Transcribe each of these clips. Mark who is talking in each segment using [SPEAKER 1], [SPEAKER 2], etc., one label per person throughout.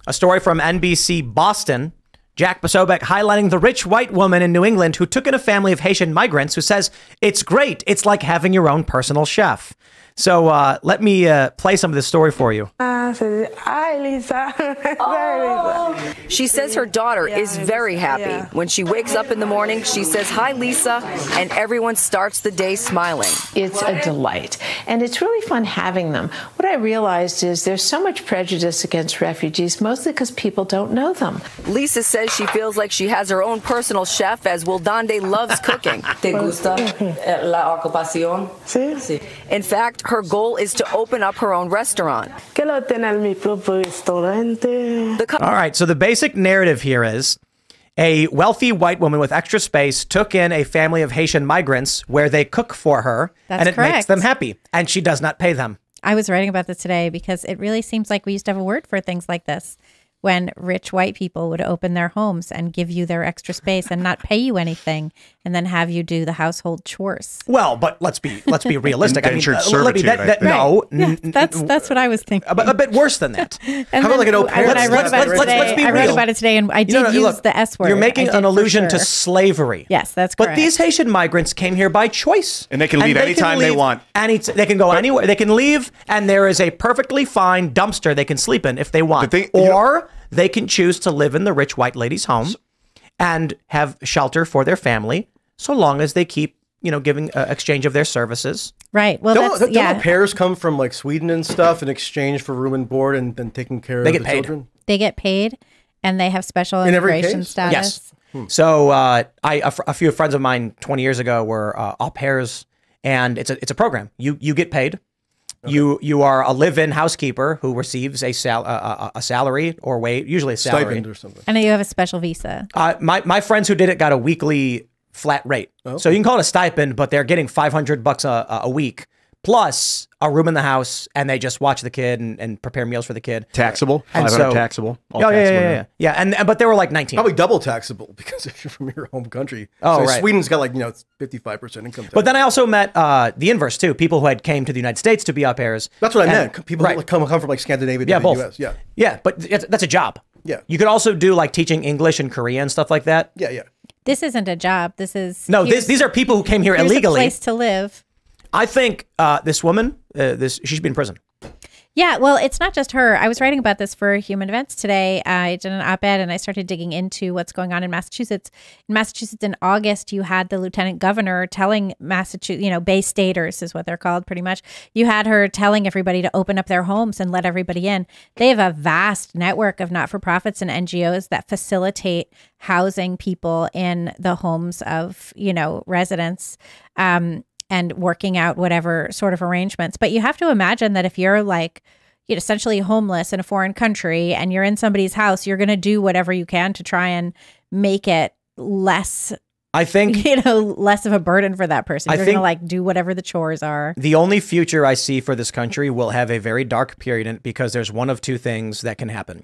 [SPEAKER 1] A story from NBC Boston. Jack Posobiec highlighting the rich white woman in New England who took in a family of Haitian migrants who says, it's great. It's like having your own personal chef. So let me play some of this story for you.
[SPEAKER 2] Hi, Lisa.
[SPEAKER 3] Oh. She says her daughter is very happy. When she wakes up in the morning, she says, hi, Lisa, and everyone starts the day smiling.
[SPEAKER 4] It's a delight, and it's really fun having them. What I realized is there's so much prejudice against refugees, mostly because people don't know them.
[SPEAKER 3] Lisa says she feels like she has her own personal chef, as Wildande loves cooking. ¿Te gusta la ocupación?
[SPEAKER 2] Sí.
[SPEAKER 3] In fact, her goal is to open up her own restaurant.
[SPEAKER 1] All right, so the basic narrative here is a wealthy white woman with extra space took in a family of Haitian migrants where they cook for her.
[SPEAKER 5] That's
[SPEAKER 1] and it
[SPEAKER 5] correct.
[SPEAKER 1] Makes them happy, and she does not pay them.
[SPEAKER 5] I was writing about this today because it really seems like we used to have a word for things like this, when rich white people would open their homes and give you their extra space and not pay you anything, and then have you do the household chores.
[SPEAKER 1] Well, but let's be realistic.
[SPEAKER 6] Indentured
[SPEAKER 1] Libby,
[SPEAKER 6] servitude.
[SPEAKER 1] no,
[SPEAKER 5] Yeah, that's what I was thinking.
[SPEAKER 1] a bit worse than that.
[SPEAKER 5] And
[SPEAKER 6] How about like an au pair?
[SPEAKER 5] when I wrote about it today,
[SPEAKER 1] let's be
[SPEAKER 5] I wrote
[SPEAKER 1] real.
[SPEAKER 5] about it today, and I did use the S word.
[SPEAKER 1] You're making an allusion to
[SPEAKER 5] sure.
[SPEAKER 1] slavery.
[SPEAKER 5] Yes, that's correct.
[SPEAKER 1] But these Haitian migrants came here by choice.
[SPEAKER 6] And they can leave anytime they want.
[SPEAKER 1] They can go anywhere. They can leave, and there is a perfectly fine dumpster they can sleep in if they want. They can choose to live in the rich white lady's home and have shelter for their family, so long as they keep, giving exchange of their services.
[SPEAKER 5] Right. Well,
[SPEAKER 7] don't au pairs come from like Sweden and stuff in exchange for room and board and then taking care of the children?
[SPEAKER 5] They get paid, and they have special immigration status.
[SPEAKER 1] Yes. So a few friends of mine 20 years ago were au pairs, and it's a program. You get paid. Okay. You are a live-in housekeeper who receives a salary or wage, usually a salary.
[SPEAKER 7] Stipend or something.
[SPEAKER 5] And then you have a special visa.
[SPEAKER 1] My friends who did it got a weekly flat rate. Oh. So you can call it a stipend, but they're getting $500 a week, plus a room in the house, and they just watch the kid and prepare meals for the kid.
[SPEAKER 6] Taxable.
[SPEAKER 1] And
[SPEAKER 6] taxable.
[SPEAKER 1] But they were like 19.
[SPEAKER 7] Probably double taxable because if you're from your home country.
[SPEAKER 1] Oh,
[SPEAKER 7] so
[SPEAKER 1] right.
[SPEAKER 7] Sweden's got 55% income tax.
[SPEAKER 1] But then I also met the inverse too. People who had came to the United States to be au pairs.
[SPEAKER 7] That's what I meant. People who come from like Scandinavia to the US. Yeah.
[SPEAKER 1] Yeah, but that's a job.
[SPEAKER 7] Yeah.
[SPEAKER 1] You could also do like teaching English and Korean and stuff like that.
[SPEAKER 7] Yeah.
[SPEAKER 5] This isn't a job. This is
[SPEAKER 1] these are people who came here illegally.
[SPEAKER 5] A place to live.
[SPEAKER 1] I think this woman, she should be in prison.
[SPEAKER 5] Yeah, well, it's not just her. I was writing about this for Human Events today. I did an op-ed and I started digging into what's going on in Massachusetts. In Massachusetts in August, you had the lieutenant governor telling Massachusetts, Bay Staters is what they're called pretty much. You had her telling everybody to open up their homes and let everybody in. They have a vast network of not-for-profits and NGOs that facilitate housing people in the homes of, residents. And working out whatever sort of arrangements. But you have to imagine that if you're essentially homeless in a foreign country and you're in somebody's house, you're going to do whatever you can to try and make it less,
[SPEAKER 1] I think,
[SPEAKER 5] less of a burden for that person. You're going to do whatever the chores are.
[SPEAKER 1] The only future I see for this country will have a very dark period in it because there's one of two things that can happen.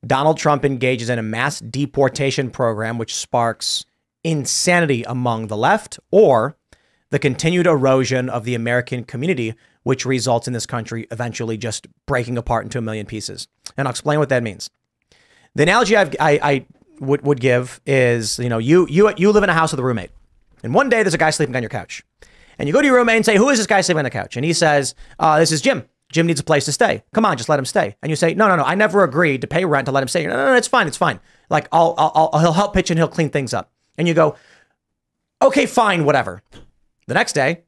[SPEAKER 1] Donald Trump engages in a mass deportation program, which sparks insanity among the left, or the continued erosion of the American community, which results in this country eventually just breaking apart into a million pieces. And I'll explain what that means. The analogy I would give is, you live in a house with a roommate, and one day there's a guy sleeping on your couch, and you go to your roommate and say, "Who is this guy sleeping on the couch?" And he says, "This is Jim. Jim needs a place to stay. Come on, just let him stay." And you say, "No, I never agreed to pay rent to let him stay." No, it's fine. Like he'll help pitch and he'll clean things up. And you go, "Okay, fine, whatever." The next day,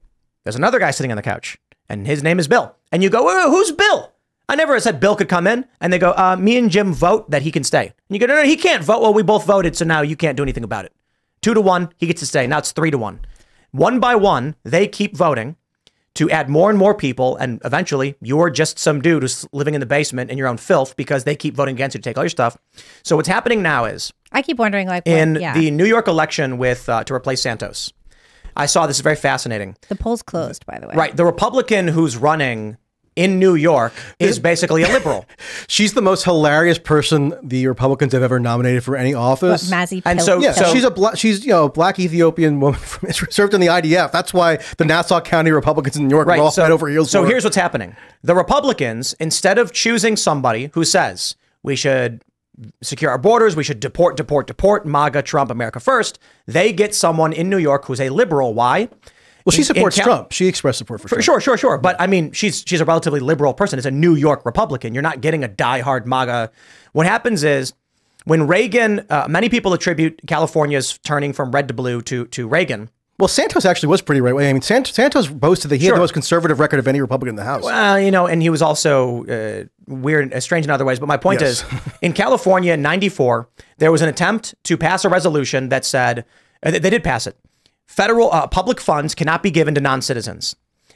[SPEAKER 1] there's another guy sitting on the couch, and his name is Bill. And you go, "Who's Bill? I never said Bill could come in." And they go, "Me and Jim vote that he can stay." And you go, "No, he can't vote." "Well, we both voted, so now you can't do anything about it." 2-1, he gets to stay. Now it's 3-1. One by one, they keep voting to add more and more people, and eventually you're just some dude who's living in the basement in your own filth because they keep voting against you to take all your stuff. So what's happening now is,
[SPEAKER 5] I keep wondering,
[SPEAKER 1] the New York election to replace Santos, I saw this is very fascinating.
[SPEAKER 5] The polls closed, by the way.
[SPEAKER 1] Right. The Republican who's running in New York is basically a liberal.
[SPEAKER 7] She's the most hilarious person the Republicans have ever nominated for any office.
[SPEAKER 5] Mazi
[SPEAKER 7] and so she's a black Ethiopian woman from Israel, served in the IDF. That's why the Nassau County Republicans in New York are all head over heels.
[SPEAKER 1] So here's what's happening. The Republicans, instead of choosing somebody who says, we should secure our borders, we should deport, MAGA, Trump, America first. They get someone in New York who's a liberal. Why?
[SPEAKER 7] Well, she supports Trump. She expressed support for Trump.
[SPEAKER 1] Sure. But I mean, she's a relatively liberal person. It's a New York Republican. You're not getting a diehard MAGA. What happens is when Reagan, many people attribute California's turning from red to blue to Reagan.
[SPEAKER 7] Well, Santos actually was pretty right. I mean, Santos boasted that he had the most conservative record of any Republican in the House.
[SPEAKER 1] Well, and he was also weird, strange in other ways. But my point is, in California in 94, there was an attempt to pass a resolution that said, they did pass it, federal public funds cannot be given to non-citizens.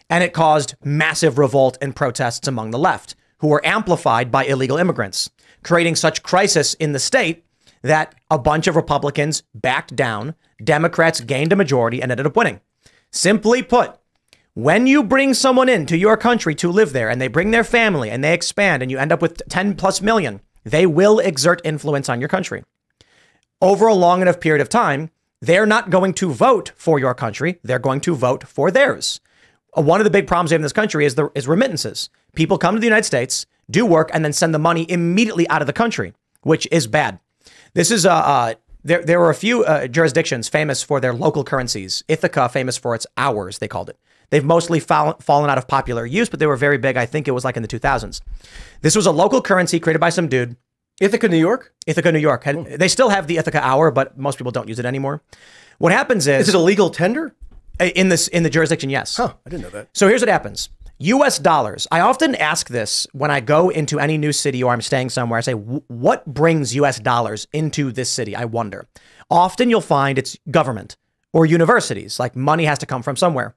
[SPEAKER 1] And it caused massive revolt and protests among the left, who were amplified by illegal immigrants, creating such crisis in the state that a bunch of Republicans backed down. Democrats gained a majority and ended up winning. Simply put, when you bring someone into your country to live there and they bring their family and they expand and you end up with 10 plus million, they will exert influence on your country. Over a long enough period of time, they're not going to vote for your country. They're going to vote for theirs. One of the big problems we have in this country is remittances. People come to the United States, do work, and then send the money immediately out of the country, which is bad. This is there were a few jurisdictions famous for their local currencies. Ithaca, famous for its hours, they called it. They've mostly fallen out of popular use, but they were very big. I think it was like in the 2000s. This was a local currency created by some dude.
[SPEAKER 7] Ithaca, New York?
[SPEAKER 1] Ithaca, New York. They still have the Ithaca hour, but most people don't use it anymore. What happens is...
[SPEAKER 7] Is it a legal tender?
[SPEAKER 1] In the jurisdiction, yes.
[SPEAKER 7] Huh, I didn't know that.
[SPEAKER 1] So here's what happens. US dollars. I often ask this when I go into any new city or I'm staying somewhere. I say, what brings US dollars into this city? I wonder. Often you'll find it's government or universities, like money has to come from somewhere.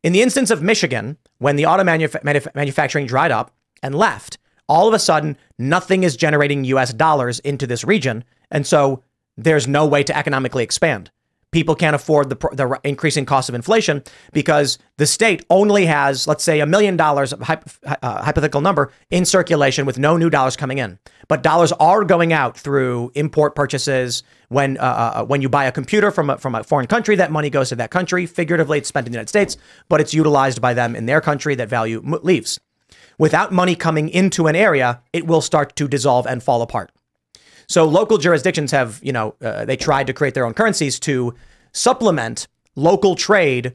[SPEAKER 1] In the instance of Michigan, when the auto manufacturing dried up and left, all of a sudden, nothing is generating US dollars into this region. And so there's no way to economically expand. People can't afford the increasing cost of inflation because the state only has, let's say, $1 million, hypothetical number, in circulation with no new dollars coming in. But dollars are going out through import purchases. When you buy a computer from a foreign country, that money goes to that country. Figuratively, it's spent in the United States, but it's utilized by them in their country. That value leaves. Without money coming into an area, it will start to dissolve and fall apart. So local jurisdictions have, they tried to create their own currencies to supplement local trade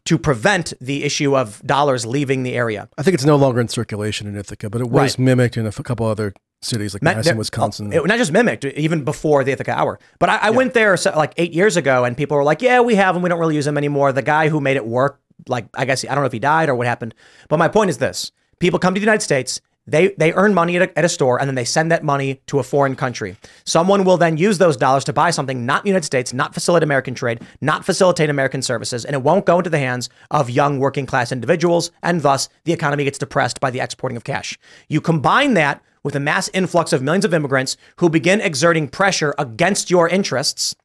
[SPEAKER 1] to prevent the issue of dollars leaving the area.
[SPEAKER 7] I think it's no longer in circulation in Ithaca, but it was mimicked in a couple other cities like Madison, Wisconsin.
[SPEAKER 1] It not just mimicked, even before the Ithaca hour. But I went there like 8 years ago and people were like, yeah, we have them. We don't really use them anymore. The guy who made it work, like, I guess, I don't know if he died or what happened. But my point is this. People come to the United States. They earn money at a store and then they send that money to a foreign country. Someone will then use those dollars to buy something not in the United States, not facilitate American trade, not facilitate American services, and it won't go into the hands of young working class individuals, and thus the economy gets depressed by the exporting of cash. You combine that with a mass influx of millions of immigrants who begin exerting pressure against your interests,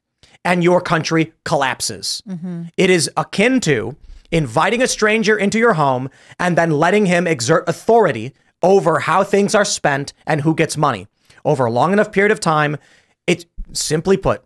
[SPEAKER 1] and your country collapses. Mm-hmm. It is akin to inviting a stranger into your home and then letting him exert authority over how things are spent and who gets money. Over a long enough period of time, it's simply put,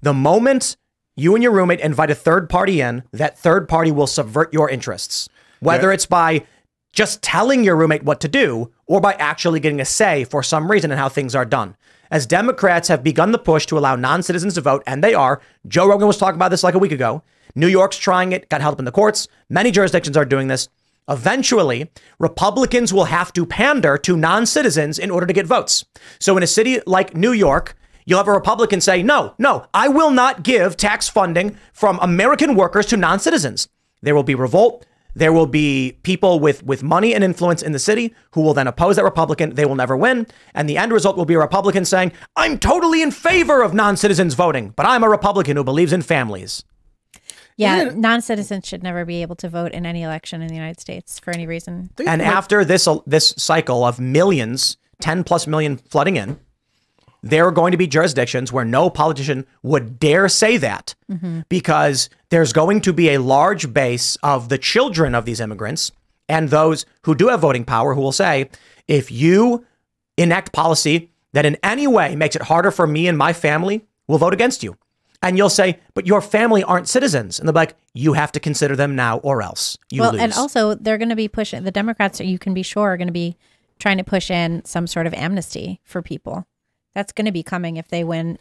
[SPEAKER 1] the moment you and your roommate invite a third party in, that third party will subvert your interests. Whether it's by just telling your roommate what to do or by actually getting a say for some reason in how things are done. As Democrats have begun the push to allow non-citizens to vote, and they are, Joe Rogan was talking about this like a week ago. New York's trying it, got held up in the courts. Many jurisdictions are doing this. Eventually, Republicans will have to pander to non-citizens in order to get votes. So in a city like New York, you'll have a Republican say, no, I will not give tax funding from American workers to non-citizens. There will be revolt. There will be people with money and influence in the city who will then oppose that Republican. They will never win. And the end result will be a Republican saying, I'm totally in favor of non-citizens voting, but I'm a Republican who believes in families.
[SPEAKER 5] Yeah, non-citizens should never be able to vote in any election in the United States for any reason.
[SPEAKER 1] And after this cycle of millions, 10 plus million flooding in, there are going to be jurisdictions where no politician would dare say that because there's going to be a large base of the children of these immigrants and those who do have voting power who will say, if you enact policy that in any way makes it harder for me and my family, we'll vote against you. And you'll say, but your family aren't citizens. And they're like, you have to consider them now or else you lose.
[SPEAKER 5] And also they're going to be pushing, the Democrats, you can be sure, are going to be trying to push in some sort of amnesty for people. That's going to be coming if they win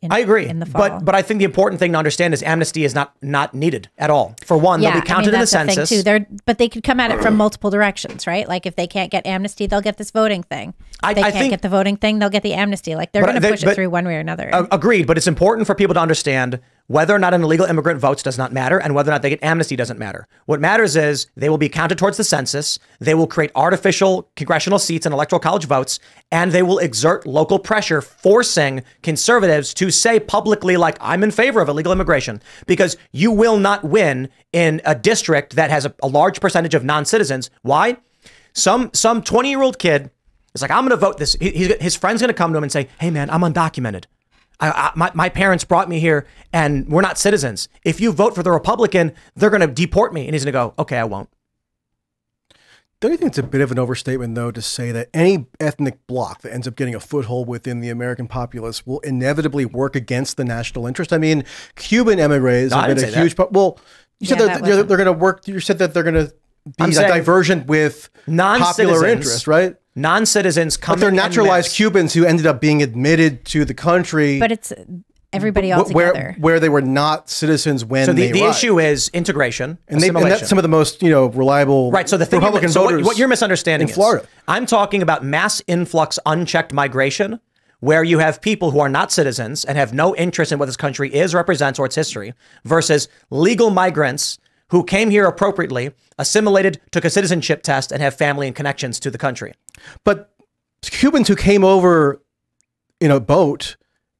[SPEAKER 1] I agree.
[SPEAKER 5] in the fall.
[SPEAKER 1] But I think the important thing to understand is amnesty is not needed at all. For one, they'll be counted in the census.
[SPEAKER 5] But they could come at it from multiple directions, right? Like if they can't get amnesty, they'll get this voting thing. If they can't get the voting thing, they'll get the amnesty. Like they're going to push it through one way or another.
[SPEAKER 1] Agreed. But it's important for people to understand whether or not an illegal immigrant votes does not matter, and whether or not they get amnesty doesn't matter. What matters is they will be counted towards the census. They will create artificial congressional seats and electoral college votes, and they will exert local pressure, forcing conservatives to say publicly, like, I'm in favor of illegal immigration, because you will not win in a district that has a large percentage of non-citizens. Why? Some 20-year-old kid is like, I'm going to vote this. His friend's going to come to him and say, hey, man, I'm undocumented. My parents brought me here and we're not citizens. If you vote for the Republican, they're going to deport me. And he's going to go, okay, I won't.
[SPEAKER 7] Don't you think it's a bit of an overstatement, though, to say that any ethnic bloc that ends up getting a foothold within the American populace will inevitably work against the national interest? I mean, Cuban emigres have been a huge part. Well, you said they're going to work. You said that they're going to be a divergent with popular interest, right?
[SPEAKER 1] Non-citizens come in.
[SPEAKER 7] But they're naturalized Cubans who ended up being admitted to the country.
[SPEAKER 5] But it's everybody else together.
[SPEAKER 7] Where they were not citizens when they arrived.
[SPEAKER 1] The issue is integration,
[SPEAKER 7] and that's some of the most reliable
[SPEAKER 1] right. So the thing
[SPEAKER 7] Republican voters.
[SPEAKER 1] What you're misunderstanding
[SPEAKER 7] in Florida.
[SPEAKER 1] I'm talking about mass influx, unchecked migration, where you have people who are not citizens and have no interest in what this country is, represents, or its history, versus legal migrants who came here appropriately, assimilated, took a citizenship test, and have family and connections to the country.
[SPEAKER 7] But Cubans who came over in a boat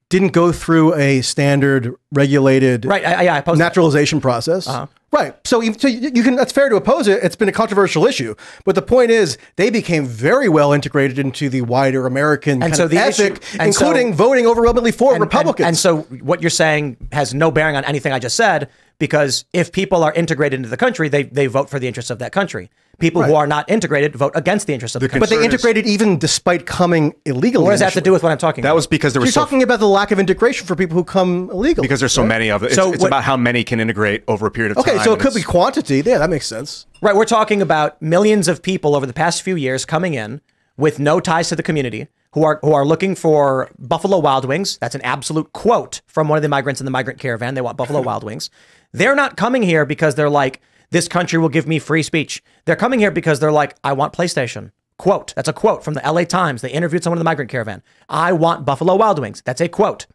[SPEAKER 7] didn't go through a standard regulated naturalization process. Right. So you can, that's fair to oppose it. It's been a controversial issue. But the point is they became very well integrated into the wider American ethic, including voting overwhelmingly for Republicans.
[SPEAKER 1] And so what you're saying has no bearing on anything I just said, because if people are integrated into the country, they vote for the interests of that country. People who are not integrated vote against the interests of the country.
[SPEAKER 7] But they integrated even despite coming illegally.
[SPEAKER 1] What does that have to do with what I'm talking about?
[SPEAKER 6] That was because there was
[SPEAKER 7] You're talking about the lack of integration for people who come illegally.
[SPEAKER 6] Because there's so many of it. It's about how many can integrate over a period of time.
[SPEAKER 7] Okay, so it could be quantity. Yeah, that makes sense.
[SPEAKER 1] Right, we're talking about millions of people over the past few years coming in with no ties to the community, who are looking for Buffalo Wild Wings. That's an absolute quote from one of the migrants in the migrant caravan. They want Buffalo Wild Wings. They're not coming here because they're like, this country will give me free speech. They're coming here because they're like, I want PlayStation. Quote. That's a quote from the LA Times. They interviewed someone in the migrant caravan. I want Buffalo Wild Wings. That's a quote.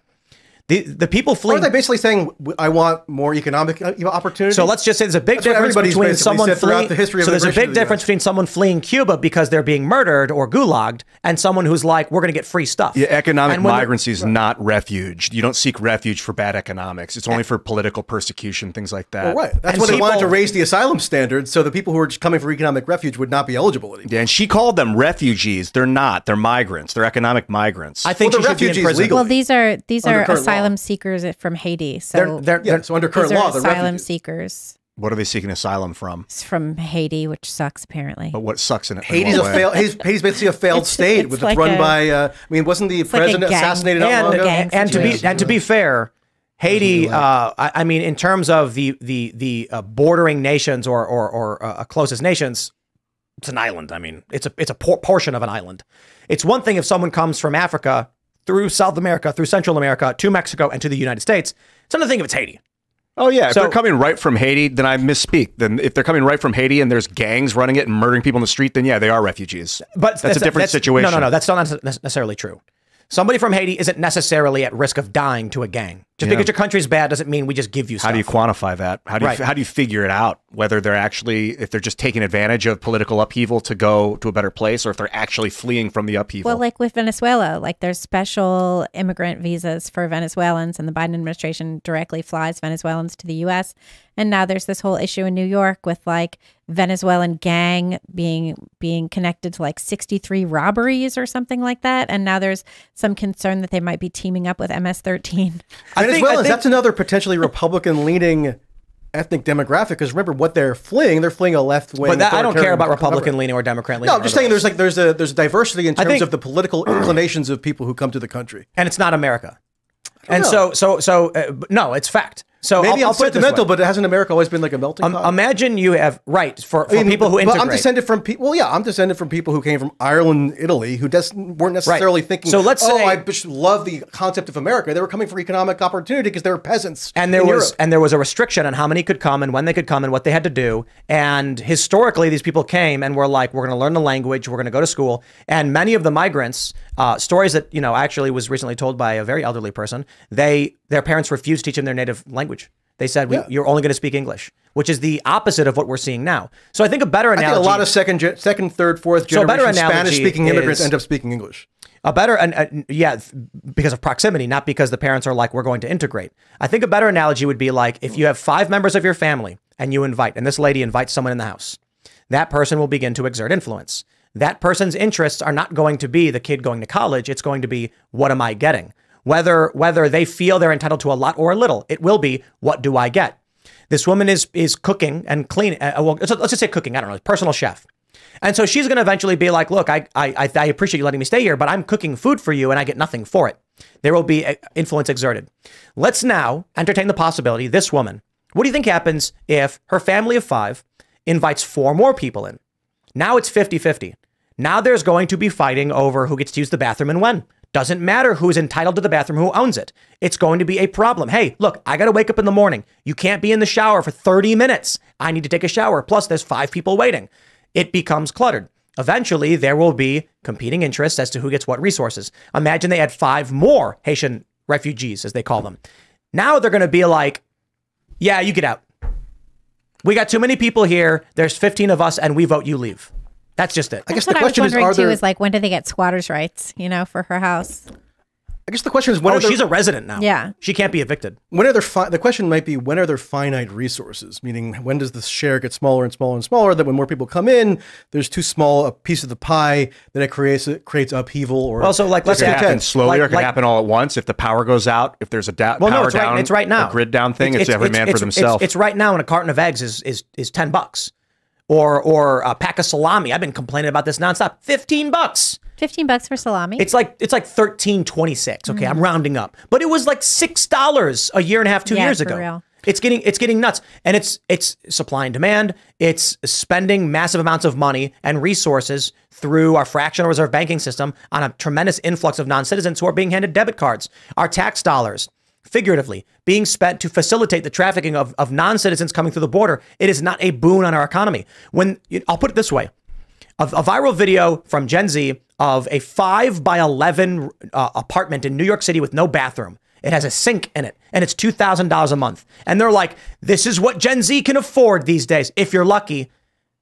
[SPEAKER 1] The people fleeing.
[SPEAKER 7] Are they basically saying, I want more economic opportunity?
[SPEAKER 1] So let's just say there's a big difference between someone fleeing. So there's a big difference between someone fleeing Cuba because they're being murdered or gulagged and someone who's like, we're going to get free stuff.
[SPEAKER 6] Yeah, economic migrancy is not refuge. You don't seek refuge for bad economics. It's only for political persecution, things like that.
[SPEAKER 7] Well, right. That's why they wanted to raise the asylum standards so the people who are just coming for economic refuge would not be eligible anymore.
[SPEAKER 6] Yeah, and she called them refugees. They're not. They're migrants. They're economic migrants.
[SPEAKER 1] I think she should be in prison.
[SPEAKER 5] Legally. Well, these are asylum seekers from Haiti. So
[SPEAKER 7] so under current law, they're
[SPEAKER 5] asylum seekers.
[SPEAKER 6] What are they seeking asylum from?
[SPEAKER 5] It's from Haiti, which sucks apparently.
[SPEAKER 6] But what sucks in it?
[SPEAKER 7] Haiti's Haiti's basically a failed state. It's like run by. I mean, wasn't the president assassinated?
[SPEAKER 1] And to be fair, Haiti. I mean, in terms of the bordering nations or closest nations, it's an island. I mean, it's a portion of an island. It's one thing if someone comes from Africa through South America, through Central America, to Mexico, and to the United States. It's another thing if it's Haiti.
[SPEAKER 6] Oh, yeah. If they're coming right from Haiti, then I misspeak. Then if they're coming right from Haiti and there's gangs running it and murdering people in the street, then yeah, they are refugees. But that's a different situation.
[SPEAKER 1] No. That's not necessarily true. Somebody from Haiti isn't necessarily at risk of dying to a gang. Just because your country's bad doesn't mean we just give you stuff.
[SPEAKER 6] How do you quantify that? How do you figure it out? Whether they're actually, if they're just taking advantage of political upheaval to go to a better place, or if they're actually fleeing from the upheaval.
[SPEAKER 5] Well, like with Venezuela, like there's special immigrant visas for Venezuelans, and the Biden administration directly flies Venezuelans to the U.S. And now there's this whole issue in New York with like Venezuelan gang being connected to like 63 robberies or something like that. And now there's some concern that they might be teaming up with MS-13.
[SPEAKER 7] Venezuelans, that's another potentially Republican-leaning ethnic demographic. Because remember, what they're fleeing a left-wing.
[SPEAKER 1] But I don't care about Republican-leaning or Democrat-leaning.
[SPEAKER 7] No, I'm just saying there's a diversity in terms of the political inclinations of people who come to the country,
[SPEAKER 1] and it's not America. And no, it's fact. So
[SPEAKER 7] maybe
[SPEAKER 1] I'll
[SPEAKER 7] I'm
[SPEAKER 1] put it this
[SPEAKER 7] sentimental,
[SPEAKER 1] way.
[SPEAKER 7] but hasn't America always been like a melting pot?
[SPEAKER 1] Imagine you have for people who integrate.
[SPEAKER 7] I'm descended from people. Well, yeah, I'm descended from people who came from Ireland, Italy, who weren't necessarily thinking.
[SPEAKER 1] So let's say,
[SPEAKER 7] I just love the concept of America. They were coming for economic opportunity because they were peasants.
[SPEAKER 1] And there was a restriction on how many could come and when they could come and what they had to do. And historically, these people came and were like, we're going to learn the language, we're going to go to school. And many of the migrants, stories that actually was recently told by a very elderly person, their parents refused to teach them their native language. They said, you're only going to speak English, which is the opposite of what we're seeing now. So I think a better analogy...
[SPEAKER 7] I think a lot of second, third, fourth generation Spanish-speaking immigrants end up speaking English. Because of proximity, not because the parents are like, we're going to integrate. I think a better analogy would be like, if you have 5 members of your family and you invite, and this lady invites someone in the house, that person will begin to exert influence. That person's interests are not going to be the kid going to college. It's going to be, what am I getting? Whether they feel they're entitled to a lot or a little, it will be, what do I get? This woman is cooking and cleaning. Let's just say cooking. I don't know, personal chef. And so she's going to eventually be like, look, I appreciate you letting me stay here, but I'm cooking food for you and I get nothing for it. There will be influence exerted. Let's now entertain the possibility, this woman, what do you think happens if her family of 5 invites 4 more people in? Now it's 50-50. Now there's going to be fighting over who gets to use the bathroom and when. Doesn't matter who's entitled to the bathroom, who owns it. It's going to be a problem. Hey, look, I got to wake up in the morning. You can't be in the shower for 30 minutes. I need to take a shower. Plus, there's 5 people waiting. It becomes cluttered. Eventually, there will be competing interests as to who gets what resources. Imagine they had 5 more Haitian refugees, as they call them. Now they're going to be like, yeah, you get out. We got too many people here. There's 15 of us and we vote you leave. That's just it.
[SPEAKER 5] I guess the question is, like, when do they get squatters' rights, for her house?
[SPEAKER 7] I guess the question is,
[SPEAKER 1] she's a resident now.
[SPEAKER 5] Yeah.
[SPEAKER 1] She can't be evicted.
[SPEAKER 7] When are the question might be, when are there finite resources? Meaning, when does the share get smaller and smaller and smaller, that when more people come in, there's too small a piece of the pie, that it creates upheaval or...
[SPEAKER 6] Well, so let's say it happen slowly or it can happen all at once. If the power goes out, if there's a power down,
[SPEAKER 1] it's right now.
[SPEAKER 6] A grid down thing, it's every man for themselves.
[SPEAKER 1] It's right now, and a carton of eggs is $10. Or a pack of salami. I've been complaining about this nonstop. $15.
[SPEAKER 5] $15 for salami.
[SPEAKER 1] It's like $13.26. Okay, I'm rounding up, but it was like $6 a year and a half, 2 years ago.
[SPEAKER 5] Real.
[SPEAKER 1] It's getting nuts, and it's supply and demand. It's spending massive amounts of money and resources through our fractional reserve banking system on a tremendous influx of non-citizens who are being handed debit cards. Our tax dollars, figuratively, being spent to facilitate the trafficking of non-citizens coming through the border. It is not a boon on our economy. I'll put it this way. A viral video from Gen Z of a 5x11 apartment in New York City with no bathroom. It has a sink in it, and it's $2,000 a month. And they're like, this is what Gen Z can afford these days. If you're lucky,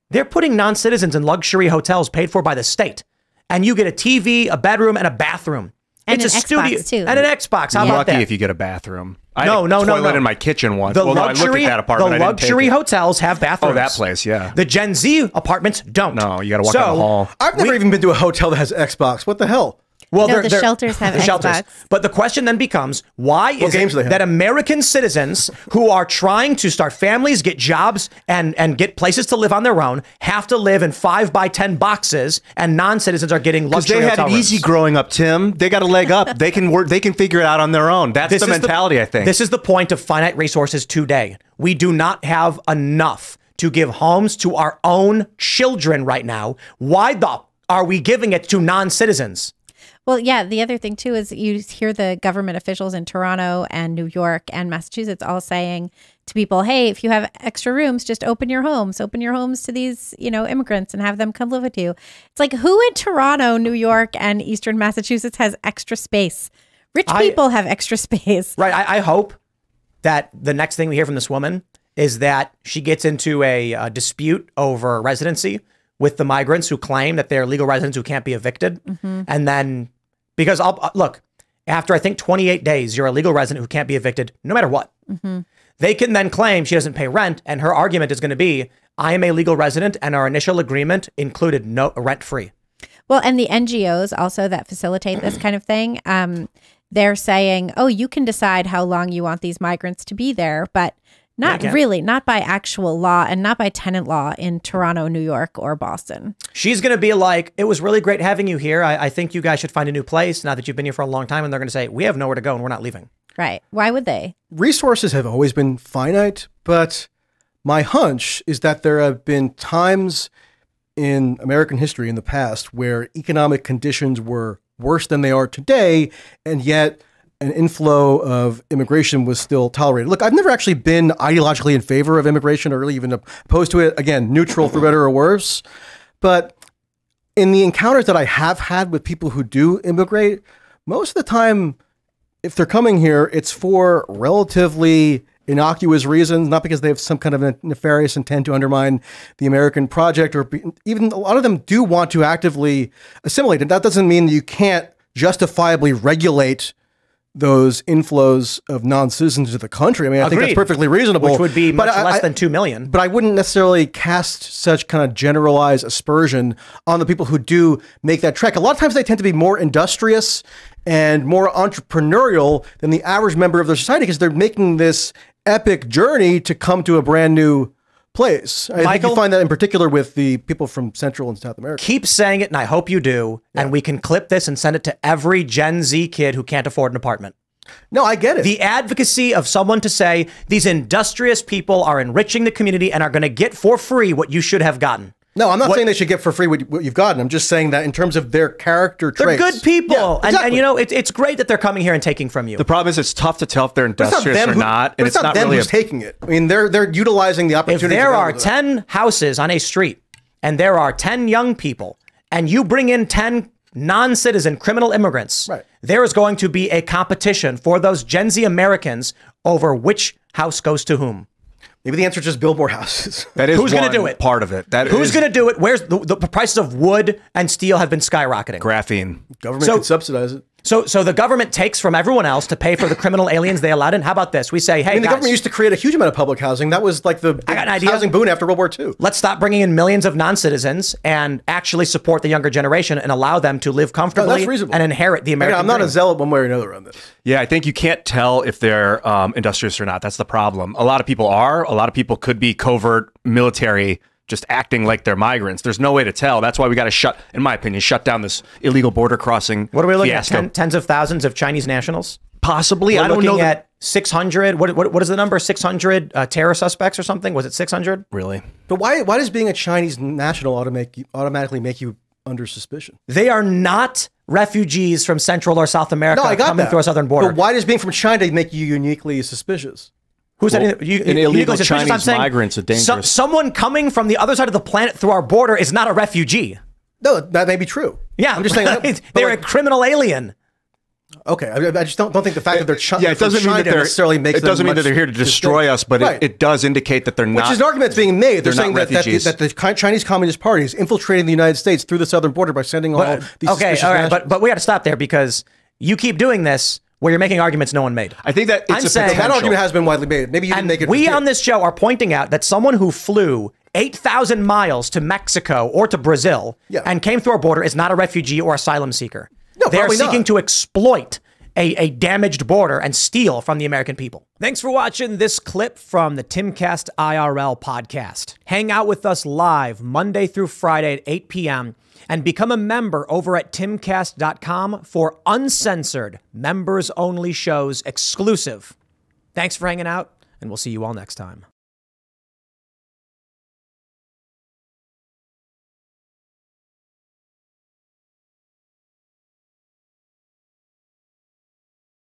[SPEAKER 1] they're putting non-citizens in luxury hotels paid for by the state. And you get a TV, a bedroom, and a bathroom.
[SPEAKER 5] And
[SPEAKER 1] it's
[SPEAKER 5] an
[SPEAKER 1] a studio
[SPEAKER 5] Xbox too.
[SPEAKER 1] And an Xbox. How about that?
[SPEAKER 6] Lucky if you get a bathroom. I
[SPEAKER 1] No.
[SPEAKER 6] had a toilet in my kitchen once.
[SPEAKER 1] The
[SPEAKER 6] I looked at that apartment.
[SPEAKER 1] The luxury hotels have bathrooms.
[SPEAKER 6] Oh, that place, yeah.
[SPEAKER 1] The Gen Z apartments don't.
[SPEAKER 6] No, you got to walk down the hall.
[SPEAKER 7] I've never even been to a hotel that has Xbox. What the hell?
[SPEAKER 1] Well,
[SPEAKER 5] the shelters have Xbox.
[SPEAKER 1] But the question then becomes, why is it that American citizens who are trying to start families, get jobs, and get places to live on their own have to live in 5x10 boxes, and non-citizens are getting luxury
[SPEAKER 6] hotel rooms?
[SPEAKER 1] Because
[SPEAKER 6] they had it easy growing up, Tim. They got a leg up. They can work. They can figure it out on their own. That's the mentality, I think.
[SPEAKER 1] This is the point of finite resources today. We do not have enough to give homes to our own children right now. Why are we giving it to non-citizens?
[SPEAKER 5] Well, yeah, the other thing, too, is you hear the government officials in Toronto and New York and Massachusetts all saying to people, hey, if you have extra rooms, just open your homes to these, immigrants and have them come live with you. It's like, who in Toronto, New York, and Eastern Massachusetts has extra space? Rich people have extra space.
[SPEAKER 1] Right. I hope that the next thing we hear from this woman is that she gets into a dispute over residency with the migrants who claim that they're legal residents who can't be evicted. Mm-hmm. And then, because look, after I think 28 days, you're a legal resident who can't be evicted no matter what. Mm-hmm. They can then claim she doesn't pay rent. And her argument is going to be, I am a legal resident and our initial agreement included no rent free.
[SPEAKER 5] Well, and the NGOs also that facilitate this kind of thing, they're saying, oh, you can decide how long you want these migrants to be there, but not really, not by actual law and not by tenant law in Toronto, New York, or Boston.
[SPEAKER 1] She's going to be like, it was really great having you here. I think you guys should find a new place now that you've been here for a long time. And they're going to say, we have nowhere to go and we're not leaving.
[SPEAKER 5] Right. Why would they?
[SPEAKER 7] Resources have always been finite, but my hunch is that there have been times in American history in the past where economic conditions were worse than they are today, and yet an inflow of immigration was still tolerated. Look, I've never actually been ideologically in favor of immigration or really even opposed to it. Again, neutral for better or worse. But in the encounters that I have had with people who do immigrate, most of the time, if they're coming here, it's for relatively innocuous reasons, not because they have some kind of a nefarious intent to undermine the American project, or even a lot of them do want to actively assimilate. And that doesn't mean that you can't justifiably regulate those inflows of non-citizens to the country. I mean, I think that's perfectly reasonable.
[SPEAKER 1] Which would be much less than 2 million.
[SPEAKER 7] But I wouldn't necessarily cast such kind of generalized aspersion on the people who do make that trek. A lot of times they tend to be more industrious and more entrepreneurial than the average member of their society because they're making this epic journey to come to a brand new place. I think you find that in particular with the people from Central and South America.
[SPEAKER 1] Keep saying it, and I hope you do. Yeah. And we can clip this and send it to every Gen Z kid who can't afford an apartment.
[SPEAKER 7] No, I get it.
[SPEAKER 1] The advocacy of someone to say these industrious people are enriching the community and are going to get for free what you should have gotten.
[SPEAKER 7] No, I'm not saying they should get for free what you've gotten. I'm just saying that in terms of their character traits.
[SPEAKER 1] They're good people.
[SPEAKER 7] Yeah, exactly.
[SPEAKER 1] And you know, it's great that they're coming here and taking from you.
[SPEAKER 6] The problem is it's tough to tell if they're industrious or not.
[SPEAKER 7] And it's not them who's taking it. I mean, they're utilizing the opportunity.
[SPEAKER 1] If there are 10 houses on a street and there are 10 young people and you bring in 10 non-citizen criminal immigrants, right, there is going to be a competition for those Gen Z Americans over which house goes to whom.
[SPEAKER 7] Maybe the answer is just build more houses.
[SPEAKER 6] That is
[SPEAKER 1] who's going to do it.
[SPEAKER 6] Part of it.
[SPEAKER 1] Who's going to do it? Where's the prices of wood and steel have been skyrocketing.
[SPEAKER 6] Graphene.
[SPEAKER 7] Government could subsidize it.
[SPEAKER 1] So the government takes from everyone else to pay for the criminal aliens they allowed in. How about this? We say, hey,
[SPEAKER 7] the government used to create a huge amount of public housing. That was like the housing boom after World War II.
[SPEAKER 1] Let's stop bringing in millions of non-citizens and actually support the younger generation and allow them to live comfortably and inherit the American
[SPEAKER 7] dream. I'm not a zealot one way or another on this.
[SPEAKER 6] Yeah, I think you can't tell if they're industrious or not. That's the problem. A lot of people are. A lot of people could be covert military, just acting like they're migrants. There's no way to tell. That's why we got to in my opinion, shut down this illegal border crossing.
[SPEAKER 1] What are we looking at? Tens of thousands of Chinese nationals?
[SPEAKER 6] Possibly.
[SPEAKER 1] I don't know. At 600. What is the number? 600 terror suspects or something? Was it 600?
[SPEAKER 6] Really?
[SPEAKER 7] But why does being a Chinese national automatically make you under suspicion?
[SPEAKER 1] They are not refugees from Central or South America coming through our southern border.
[SPEAKER 7] But why does being from China make you uniquely suspicious?
[SPEAKER 1] Who's
[SPEAKER 6] an illegal Chinese migrant's a dangerous.
[SPEAKER 1] Someone coming from the other side of the planet through our border is not a refugee.
[SPEAKER 7] No, that may be true.
[SPEAKER 1] Yeah,
[SPEAKER 7] I'm just saying
[SPEAKER 1] they're a criminal alien.
[SPEAKER 7] Okay, I just don't think the fact that they're
[SPEAKER 6] it doesn't mean that
[SPEAKER 7] necessarily makes
[SPEAKER 6] it doesn't mean that they're here to destroy us, but it does indicate that they're not.
[SPEAKER 7] Which is an argument that's being made. They're saying that the Chinese Communist Party is infiltrating the United States through the southern border by sending all these.
[SPEAKER 1] Okay, all right, but we got to stop there because you keep doing this where you're making arguments no one made.
[SPEAKER 6] I think that it's
[SPEAKER 7] that argument has been widely made. Maybe you didn't make it.
[SPEAKER 1] We on this show are pointing out that someone who flew 8,000 miles to Mexico or to Brazil and came through our border is not a refugee or asylum seeker.
[SPEAKER 7] No,
[SPEAKER 1] they're seeking to exploit a damaged border and steal from the American people. Thanks for watching this clip from the Timcast IRL podcast. Hang out with us live Monday through Friday at 8 p.m. and become a member over at timcast.com for uncensored, members-only shows exclusive. Thanks for hanging out, and we'll see you all next time.